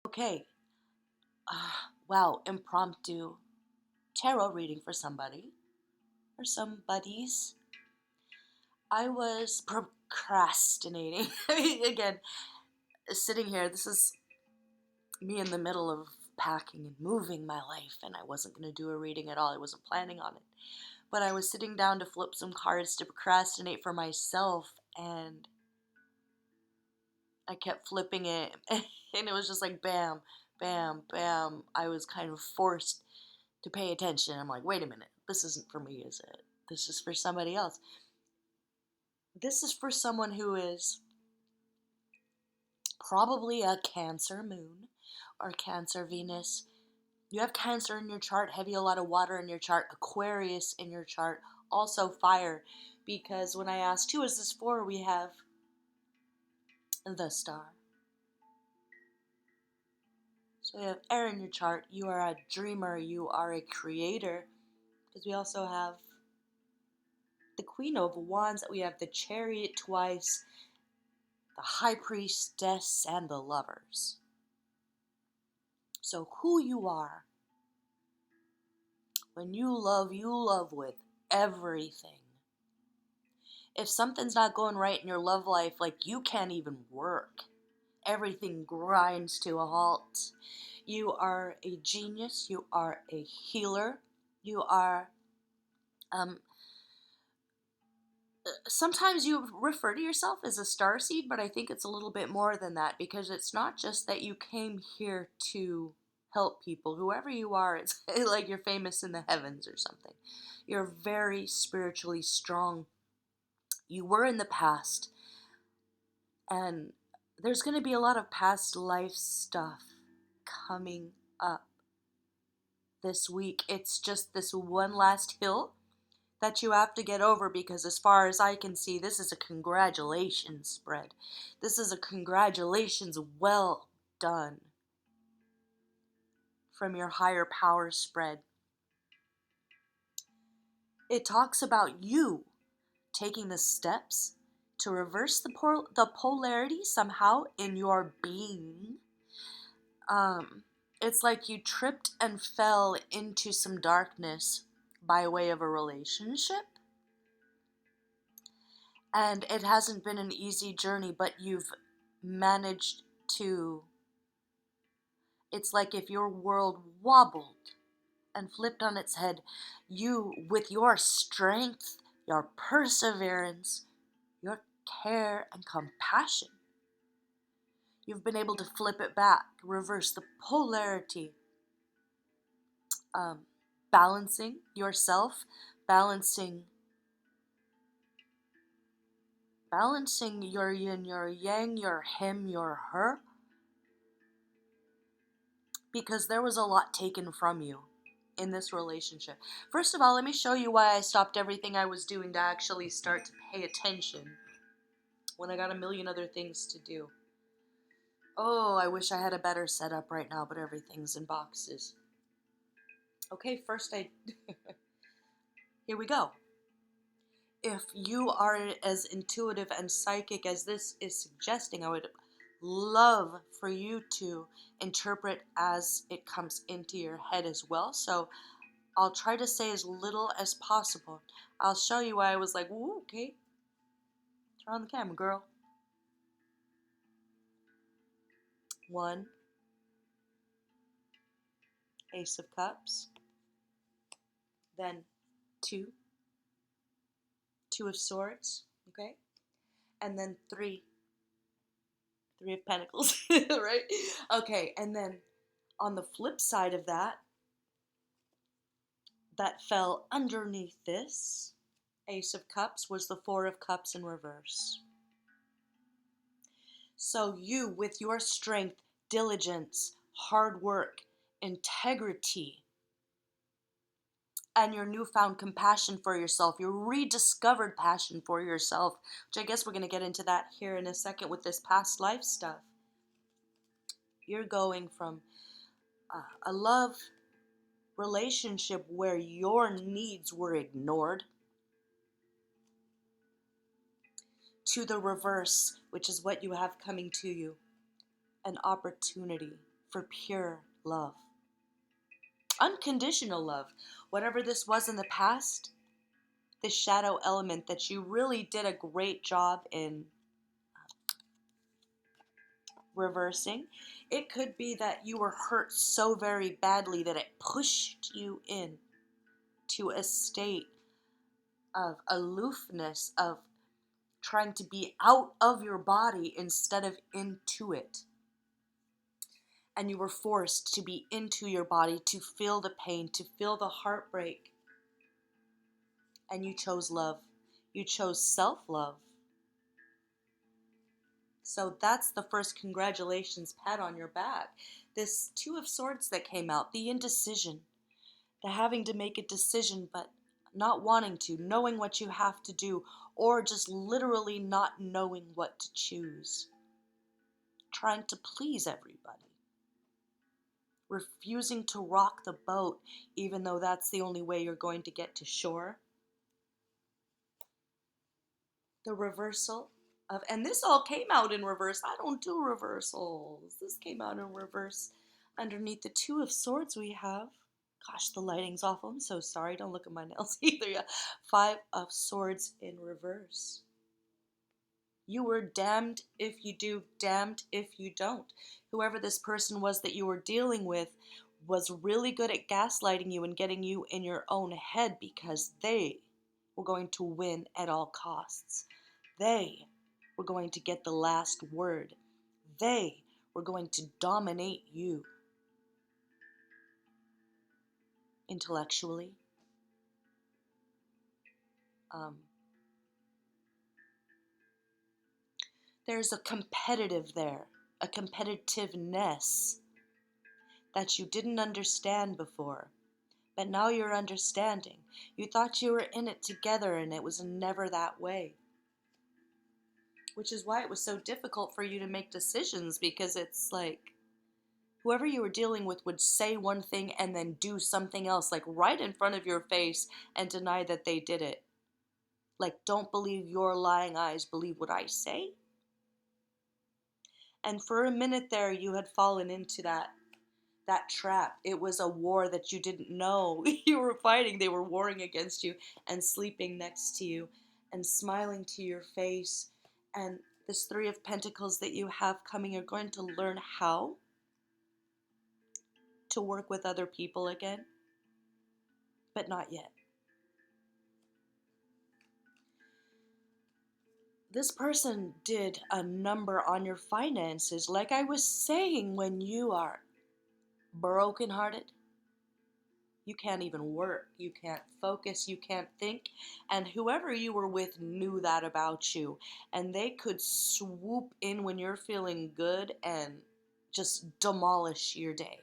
Okay. Wow, impromptu tarot reading for somebody or some buddies. I was procrastinating. Again, sitting here, this is me in the middle of packing and moving my life, and I wasn't going to do a reading at all. I wasn't planning on it. But I was sitting down to flip some cards to procrastinate for myself, and I kept flipping it, and it was just like bam, bam, bam. I was kind of forced to pay attention. I'm like, wait a minute, this isn't for me, is it? This is for somebody else. This is for someone who is probably a Cancer moon or Cancer Venus. You have Cancer in your chart, heavy, a lot of water in your chart, Aquarius in your chart, also fire. Because when I asked who is this for, we have the star. So you have air in your chart. You are a dreamer. You are a creator. Because we also have the Queen of Wands. We have the Chariot twice, the High Priestess, and the Lovers. So who you are, when you love with everything. If something's not going right in your love life, like you can't even work. Everything grinds to a halt. You are a genius. You are a healer. You are, um, sometimes you refer to yourself as a starseed, but I think it's a little bit more than that, because it's not just that you came here to help people. Whoever you are, it's like you're famous in the heavens or something. You're very spiritually strong. You were in the past, and there's going to be a lot of past life stuff coming up this week. It's just this one last hill that you have to get over, because as far as I can see, this is a congratulations spread. This is a congratulations well done from your higher power spread. It talks about you taking the steps to reverse the polarity somehow in your being. It's like you tripped and fell into some darkness by way of a relationship. And it hasn't been an easy journey, but you've managed to. It's like if your world wobbled and flipped on its head, you, with your strength, your perseverance, your care and compassion, you've been able to flip it back, reverse the polarity, um, balancing yourself, balancing your yin, your yang, your him, your her, because there was a lot taken from you in this relationship. First of all, let me show you why I stopped everything I was doing to actually start to pay attention when I got a million other things to do. Oh, I wish I had a better setup right now, but everything's in boxes. Okay, first here we go. If you are as intuitive and psychic as this is suggesting, I would love for you to interpret as it comes into your head as well. So I'll try to say as little as possible. I'll show you why I was like, ooh, okay. Turn on the camera, girl. 1, Ace of Cups. Then 2, 2 of Swords. Okay? And then 3, 3 of Pentacles. Right? Okay, and then on the flip side of that fell underneath this Ace of Cups was the 4 of Cups in reverse. So you, with your strength, diligence, hard work, integrity, and your newfound compassion for yourself, your rediscovered passion for yourself, which I guess we're going to get into that here in a second with this past life stuff. You're going from a love relationship where your needs were ignored to the reverse, which is what you have coming to you, an opportunity for pure love. Unconditional love. Whatever this was in the past, this shadow element that you really did a great job in reversing. It could be that you were hurt so very badly that it pushed you in to a state of aloofness, of trying to be out of your body instead of into it. And you were forced to be into your body, to feel the pain, to feel the heartbreak. And you chose love. You chose self-love. So that's the first congratulations pat on your back. This Two of Swords that came out, the indecision, the having to make a decision but not wanting to, knowing what you have to do, or just literally not knowing what to choose. Trying to please everybody. Refusing to rock the boat, even though that's the only way you're going to get to shore. The reversal of, and this all came out in reverse. I don't do reversals. This came out in reverse. Underneath the Two of Swords we have, gosh, the lighting's awful. I'm so sorry. Don't look at my nails either. Yeah. Five of Swords in reverse. You were damned if you do, damned if you don't. Whoever this person was that you were dealing with was really good at gaslighting you and getting you in your own head because they were going to win at all costs. They were going to get the last word. They were going to dominate you intellectually. There's a competitive there, a competitiveness that you didn't understand before. But now you're understanding. You thought you were in it together and it was never that way. Which is why it was so difficult for you to make decisions, because it's like whoever you were dealing with would say one thing and then do something else, like right in front of your face, and deny that they did it. Like, don't believe your lying eyes, believe what I say. And for a minute there, you had fallen into that trap. It was a war that you didn't know you were fighting. They were warring against you and sleeping next to you and smiling to your face. And this Three of Pentacles that you have coming, you're going to learn how to work with other people again, but not yet. This person did a number on your finances. Like I was saying, when you are brokenhearted, you can't even work, you can't focus, you can't think, and whoever you were with knew that about you, and they could swoop in when you're feeling good and just demolish your day.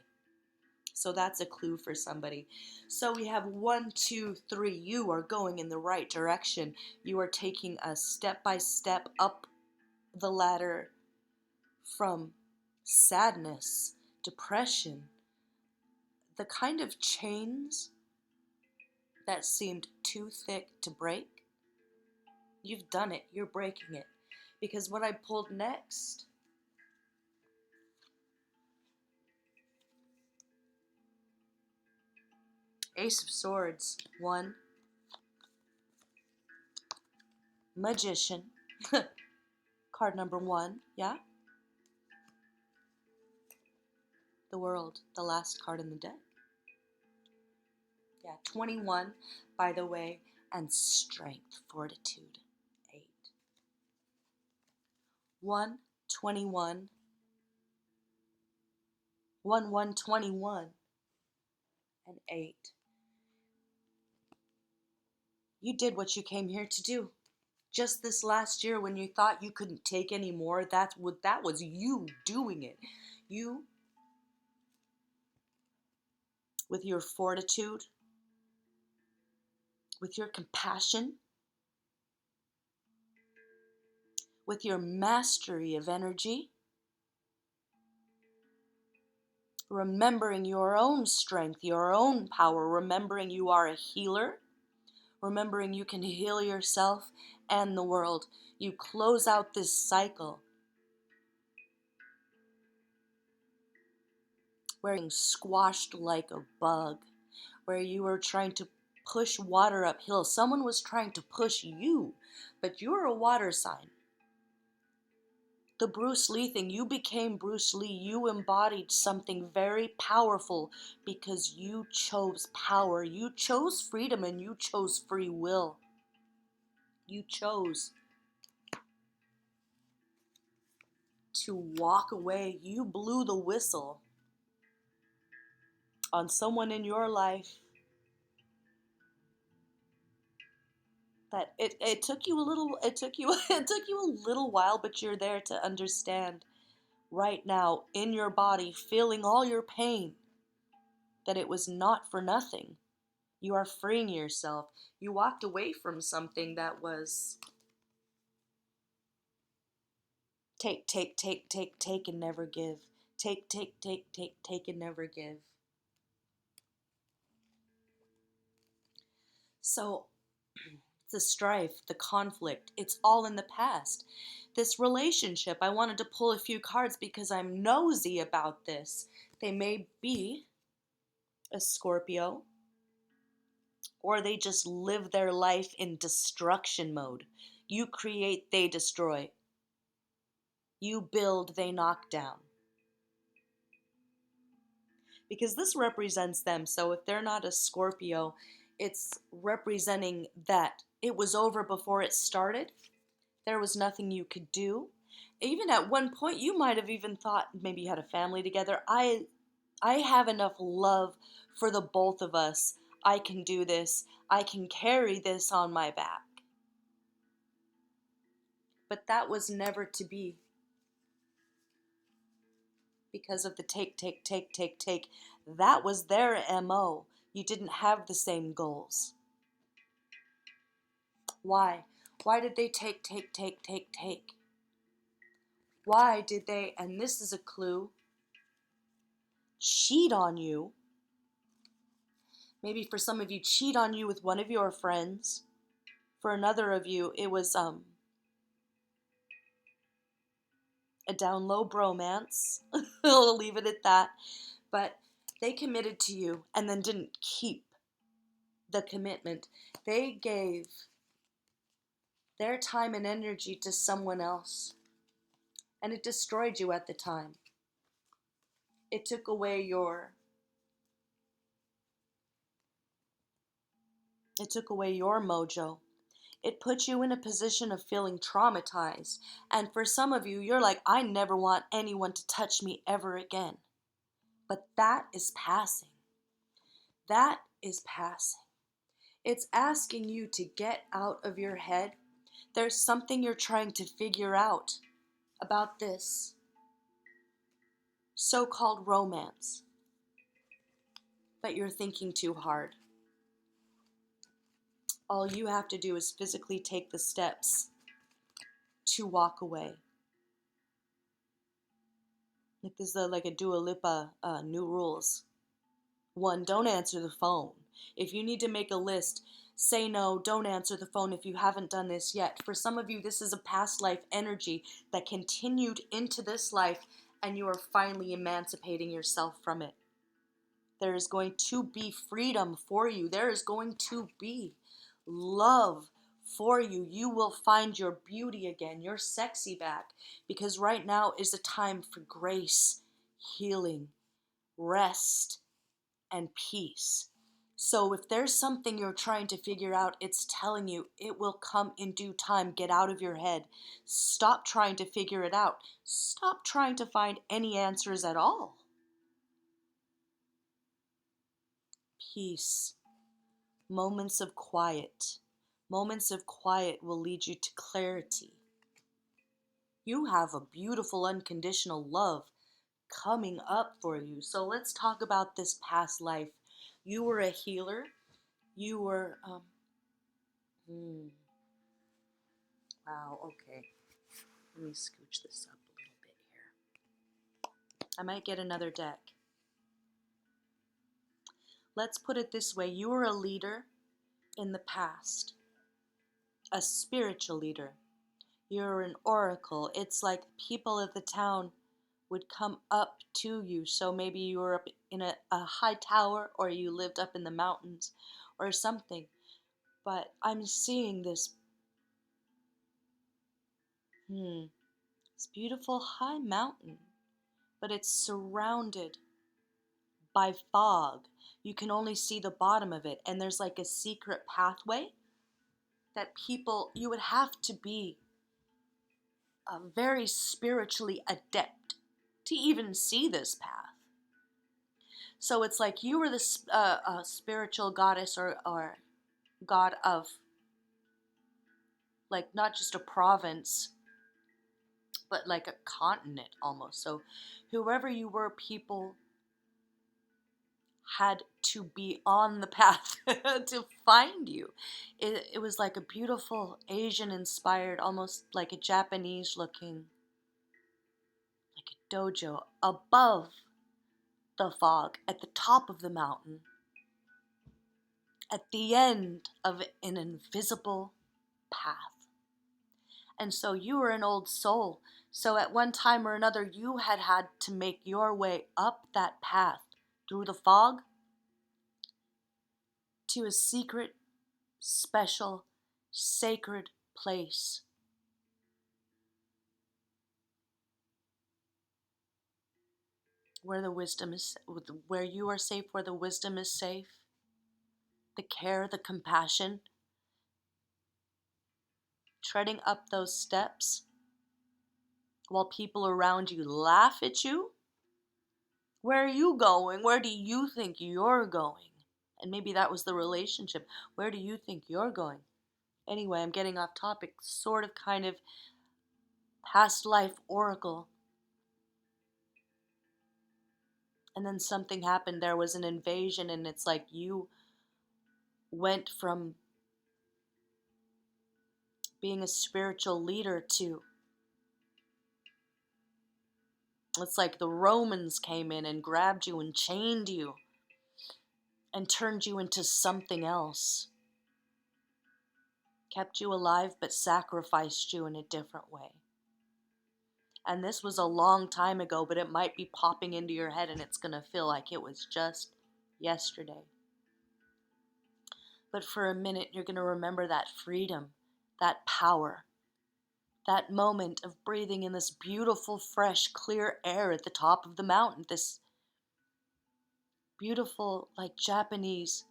So that's a clue for somebody. So we have 1, 2, 3. You are going in the right direction. You are taking a step by step up the ladder from sadness, depression, the kind of chains that seemed too thick to break. You've done it. You're breaking it. Because what I pulled next, Ace of Swords, 1, Magician, card number 1, yeah? The World, the last card in the deck. Yeah, 21, by the way, and Strength, Fortitude, 8. 1, 21, 1, 1, 21, and 8. You did what you came here to do. Just this last year, when you thought you couldn't take any more, that was you doing it. You, with your fortitude, with your compassion, with your mastery of energy, remembering your own strength, your own power, remembering you are a healer, remembering you can heal yourself and the world. You close out this cycle where you're squashed like a bug, where you were trying to push water uphill. Someone was trying to push you, but you're a water sign. The Bruce Lee thing, you became Bruce Lee. You embodied something very powerful because you chose power. You chose freedom and you chose free will. You chose to walk away. You blew the whistle on someone in your life that it took you a little it took you a little while, but you're there to understand right now in your body, feeling all your pain, that it was not for nothing. You are freeing yourself. You walked away from something that was take and never give. Take and never give. So the strife, the conflict, it's all in the past. This relationship, I wanted to pull a few cards because I'm nosy about this. They may be a Scorpio, or they just live their life in destruction mode. You create, they destroy. You build, they knock down. Because this represents them. So if they're not a Scorpio, it's representing that it was over before it started. There was nothing you could do. Even at one point, you might have even thought maybe you had a family together. I have enough love for the both of us. I can do this. I can carry this on my back. But that was never to be because of the take. That was their MO. You didn't have the same goals. Why? Why did they take? Why did they, and this is a clue, cheat on you? Maybe for some of you, cheat on you with one of your friends. For another of you, it was a down low bromance. I'll leave it at that. But they committed to you and then didn't keep the commitment. They gave their time and energy to someone else. And it destroyed you at the time. It took away your mojo. It put you in a position of feeling traumatized. And for some of you, you're like, I never want anyone to touch me ever again. But that is passing. That is passing. It's asking you to get out of your head. There's something you're trying to figure out about this so-called romance. But you're thinking too hard. All you have to do is physically take the steps to walk away. Like this is like a Dua Lipa new rules. 1, don't answer the phone. If you need to make a list, say no, don't answer the phone if you haven't done this yet. For some of you, this is a past life energy that continued into this life, and you are finally emancipating yourself from it. There is going to be freedom for you. There is going to be love for you. You will find your beauty again, your sexy back, because right now is a time for grace, healing, rest, and peace. So if there's something you're trying to figure out, it's telling you it will come in due time. Get out of your head. Stop trying to figure it out. Stop trying to find any answers at all. Peace. Moments of quiet. Moments of quiet will lead you to clarity. You have a beautiful unconditional love coming up for you. So let's talk about this past life. You were a healer. You were, wow, okay. Let me scooch this up a little bit here. I might get another deck. Let's put it this way. You were a leader in the past. A spiritual leader. You're an oracle. It's like people of the town would come up to you. So maybe you were up in a high tower, or you lived up in the mountains or something. But I'm seeing this beautiful high mountain, but it's surrounded by fog. You can only see the bottom of it, and there's like a secret pathway that you would have to be very spiritually adept to even see this path. So it's like you were this spiritual goddess or god of, like, not just a province, but like a continent almost. So whoever you were, people had to be on the path to find you. It was like a beautiful Asian inspired, almost like a Japanese looking, like a dojo above the fog at the top of the mountain, at the end of an invisible path. And so you were an old soul. So at one time or another, you had to make your way up that path through the fog to a secret, special, sacred place where the wisdom is, where you are safe, where the wisdom is safe, the care, the compassion. Treading up those steps while people around you laugh at you. Where are you going? Where do you think you're going? And maybe that was the relationship. Where do you think you're going? Anyway, I'm getting off topic. Sort of, kind of past life oracle. And then something happened. There was an invasion, and it's like you went from being a spiritual leader to, it's like the Romans came in and grabbed you and chained you and turned you into something else. Kept you alive but sacrificed you in a different way. And this was a long time ago, but it might be popping into your head and it's going to feel like it was just yesterday. But for a minute, you're going to remember that freedom, that power, that moment of breathing in this beautiful, fresh, clear air at the top of the mountain, this beautiful, like, Japanese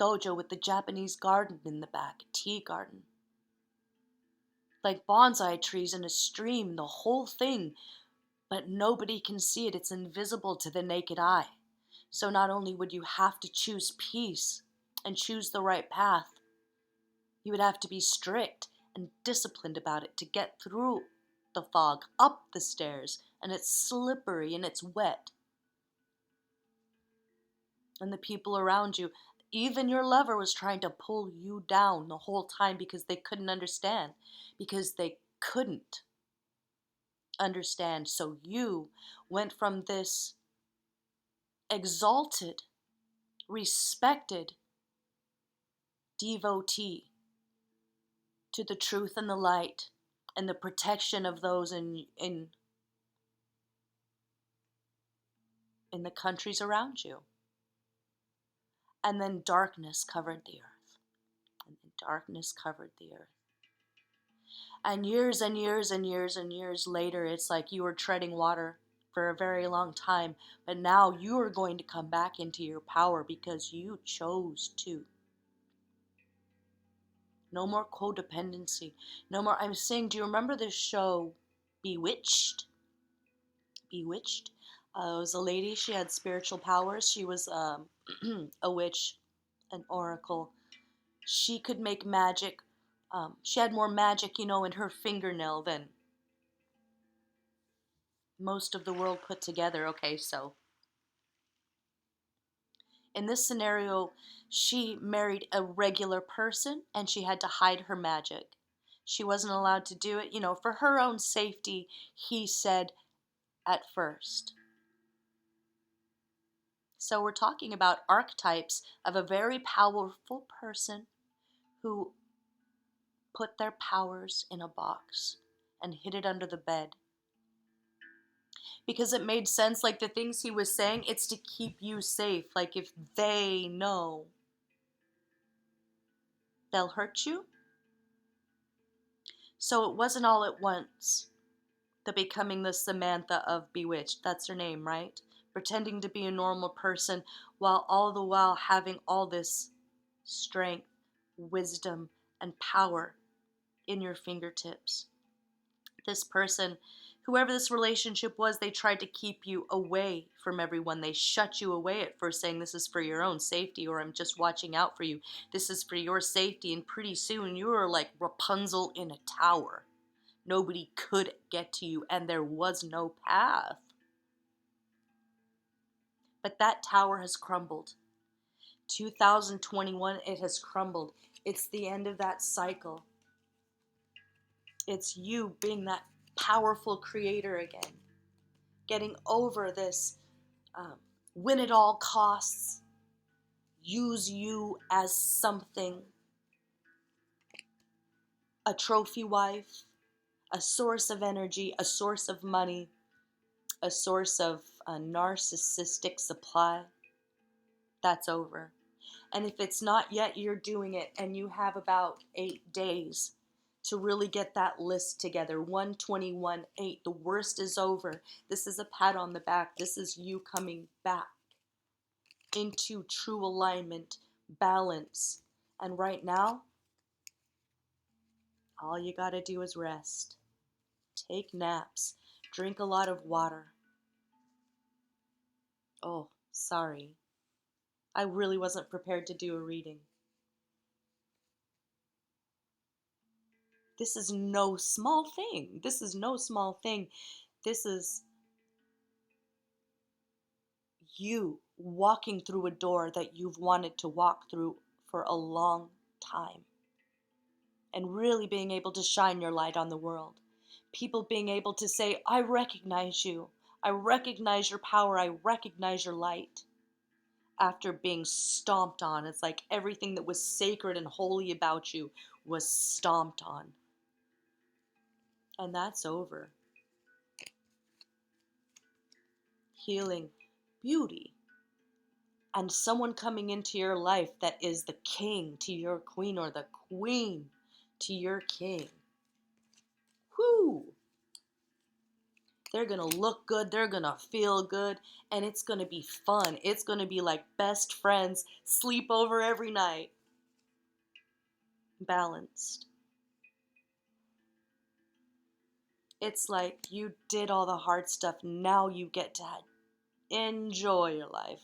dojo with the Japanese garden in the back, tea garden. Like bonsai trees in a stream, the whole thing, but nobody can see it. It's invisible to the naked eye. So not only would you have to choose peace and choose the right path, you would have to be strict and disciplined about it to get through the fog, up the stairs, and it's slippery and it's wet. And the people around you, even your lover, was trying to pull you down the whole time because they couldn't understand. Because they couldn't understand. So you went from this exalted, respected devotee to the truth and the light and the protection of those in the countries around you. And then darkness covered the earth. And then darkness covered the earth. And years and years and years and years later, it's like you were treading water for a very long time, but now you are going to come back into your power because you chose to. No more codependency. No more. I'm saying, do you remember this show, Bewitched? Bewitched? It was a lady. She had spiritual powers. She was a witch, an oracle. She could make magic. She had more magic, in her fingernail than most of the world put together. Okay, so in this scenario, she married a regular person and she had to hide her magic. She wasn't allowed to do it, for her own safety, he said at first. So we're talking about archetypes of a very powerful person who put their powers in a box and hid it under the bed because it made sense. Like the things he was saying, it's to keep you safe. Like if they know they'll hurt you. So it wasn't all at once. The becoming the Samantha of Bewitched, that's her name, right? Pretending to be a normal person while all the while having all this strength, wisdom, and power in your fingertips. This person, whoever this relationship was, they tried to keep you away from everyone. They shut you away at first, saying this is for your own safety, or I'm just watching out for you. This is for your safety. And pretty soon you were like Rapunzel in a tower. Nobody could get to you, and there was no path. But that tower has crumbled. 2021, it has crumbled. It's the end of that cycle. It's you being that powerful creator again. Getting over this win at all costs, use you as something, a trophy wife, a source of energy, a source of money, a source of a narcissistic supply. That's over. And if it's not yet, you're doing it, and you have about 8 days to really get that list together. 121-8. The worst is over. This is a pat on the back. This is you coming back into true alignment, balance. And right now, all you gotta do is rest. Take naps. Drink a lot of water. Oh, sorry. I really wasn't prepared to do a reading. This is no small thing. This is no small thing. This is you walking through a door that you've wanted to walk through for a long time. And really being able to shine your light on the world. People being able to say, I recognize you. I recognize your power. I recognize your light. After being stomped on. It's like everything that was sacred and holy about you was stomped on. And that's over. Healing, beauty, and someone coming into your life that is the king to your queen, or the queen to your king. Whoo! They're gonna look good, they're gonna feel good, and it's gonna be fun. It's gonna be like best friends, sleep over every night. Balanced. It's like you did all the hard stuff, now you get to enjoy your life.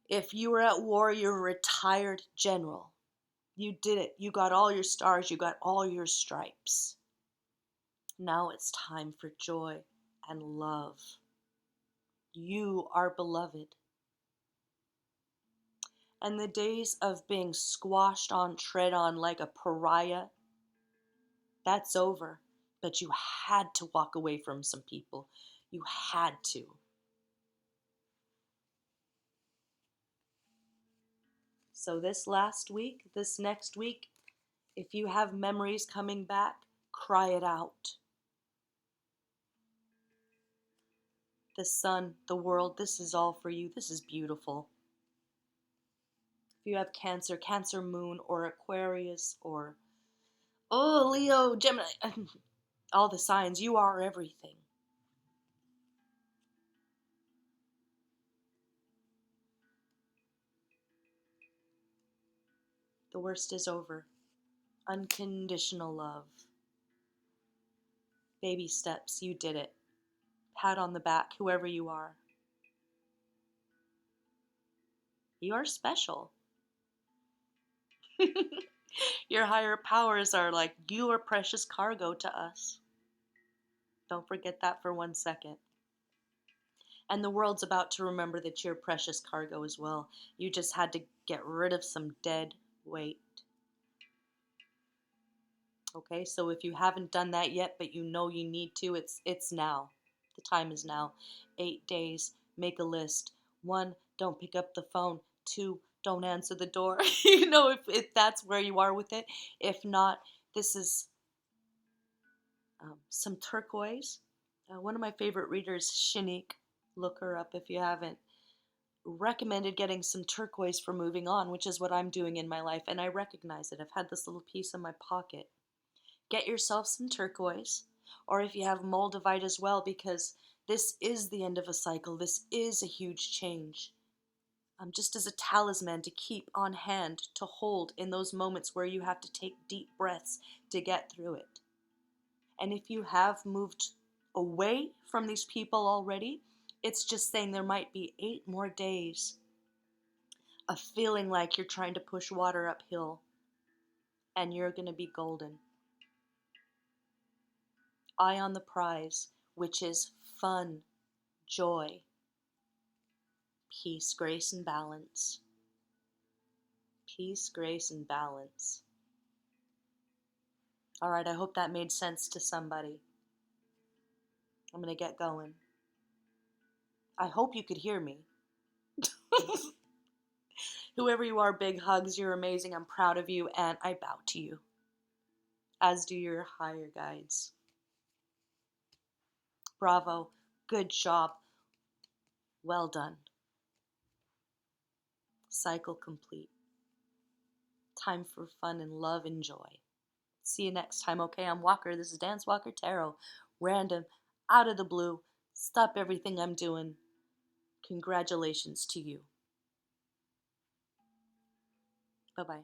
If you were at war, you're a retired general. You did it. You got all your stars. You got all your stripes. Now it's time for joy and love. You are beloved. And the days of being squashed on, tread on like a pariah, that's over. But you had to walk away from some people. You had to. So this last week, this next week, if you have memories coming back, cry it out. The sun, the world, this is all for you. This is beautiful. If you have Cancer, Cancer moon, or Aquarius, or, oh, Leo, Gemini, all the signs, you are everything. The worst is over. Unconditional love. Baby steps, you did it. Pat on the back, whoever you are. You are special. Your higher powers are like, you are precious cargo to us. Don't forget that for 1 second. And the world's about to remember that you're precious cargo as well. You just had to get rid of some dead weight. Okay, so if you haven't done that yet, but you know you need to, it's now. The time is now. 8 days, make a list. 1, don't pick up the phone. 2, don't answer the door. You know, if that's where you are with it. If not, this is some turquoise. One of my favorite readers, Shanique, look her up if you haven't, recommended getting some turquoise for moving on, which is what I'm doing in my life, and I recognize it. I've had this little piece in my pocket. Get yourself some turquoise, or if you have moldavite as well, because this is the end of a cycle. This is a huge change. Just as a talisman to keep on hand, to hold in those moments where you have to take deep breaths to get through it. And if you have moved away from these people already, it's just saying there might be 8 more days of feeling like you're trying to push water uphill, and you're going to be golden. Eye on the prize, which is fun, joy, peace, grace, and balance. Peace, grace, and balance. All right, I hope that made sense to somebody. I'm going to get going. I hope you could hear me. Whoever you are, big hugs. You're amazing. I'm proud of you, and I bow to you, as do your higher guides. Bravo. Good job. Well done. Cycle complete. Time for fun and love and joy. See you next time, okay? I'm Walker. This is Dance Walker Tarot. Random, out of the blue. Stop everything I'm doing. Congratulations to you. Bye-bye.